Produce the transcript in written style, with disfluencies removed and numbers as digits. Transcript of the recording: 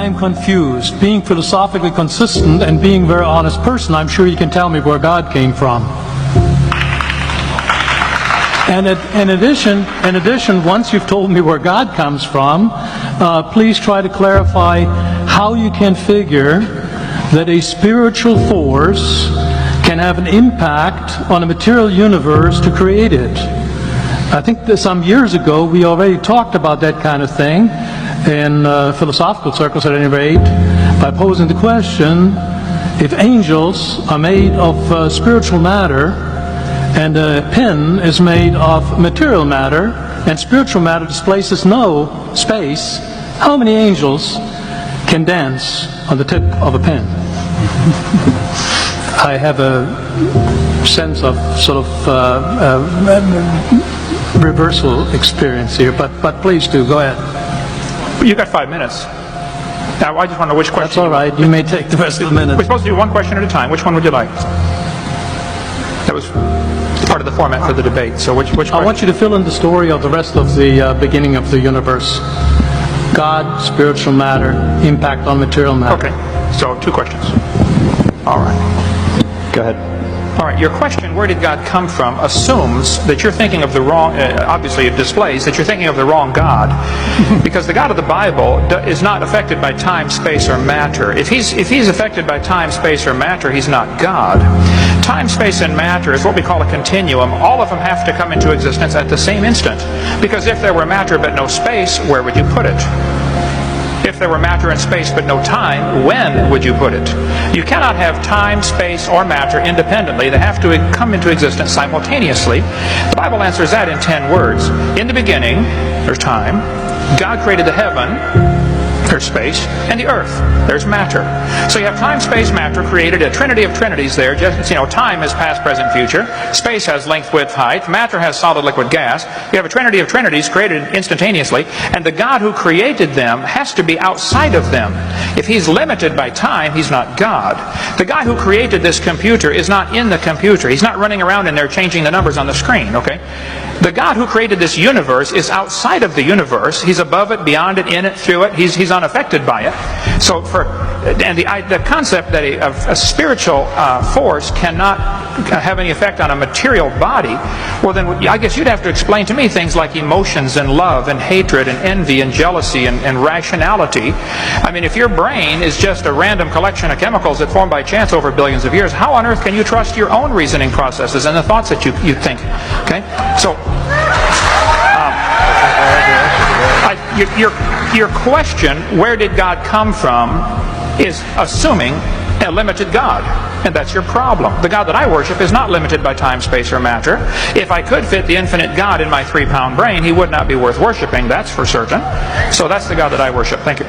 I am confused. Being philosophically consistent and being a very honest person, I'm sure you can tell me where God came from. And in addition, once you've told me where God comes from, please try to clarify how you can figure that a spiritual force can have an impact on a material universe to create it. I think that some years ago we already talked about that kind of thing in philosophical circles at any rate, by posing the question, if angels are made of spiritual matter and a pen is made of material matter and spiritual matter displaces no space, how many angels can dance on the tip of a pen? I have a sense of sort of reversal experience here, but please do, go ahead. You got 5 minutes. Now, I just want to know which question. That's all right. You may take the rest of the minute. We're supposed to do one question at a time. Which one would you like? That was part of the format for the debate. So which question? I want you to fill in the story of the rest of the beginning of the universe. God, spiritual matter, impact on material matter. Okay. So 2 questions. All right. Go ahead. All right, your question, where did God come from, assumes that you're thinking of the wrong, obviously it displays that you're thinking of the wrong God. Because the God of the Bible is not affected by time, space, or matter. If he's affected by time, space, or matter, he's not God. Time, space, and matter is what we call a continuum. All of them have to come into existence at the same instant. Because if there were matter but no space, where would you put it? If there were matter and space but no time, when would you put it? You cannot have time, space, or matter independently. They have to come into existence simultaneously. The Bible answers that in 10 words. In the beginning, there's time. God created the heaven, there's space, and the earth, there's matter. So you have time, space, matter, created a trinity of trinities there. Just, time is past, present, future. Space has length, width, height. Matter has solid, liquid, gas. You have a trinity of trinities created instantaneously, and the God who created them has to be outside of them. If he's limited by time, he's not God. The guy who created this computer is not in the computer. He's not running around in there changing the numbers on the screen, okay? The God who created this universe is outside of the universe. He's above it, beyond it, in it, through it. He's unaffected by it. So the concept that a spiritual force cannot have any effect on a material body, well then I guess you'd have to explain to me things like emotions and love and hatred and envy and jealousy and rationality. I mean, if your brain is just a random collection of chemicals that formed by chance over billions of years, how on earth can you trust your own reasoning processes and the thoughts that you think? Okay? So your question, where did God come from, is assuming a limited God. And that's your problem. The God that I worship is not limited by time, space, or matter. If I could fit the infinite God in my 3-pound brain, he would not be worth worshiping, that's for certain. So that's the God that I worship. Thank you.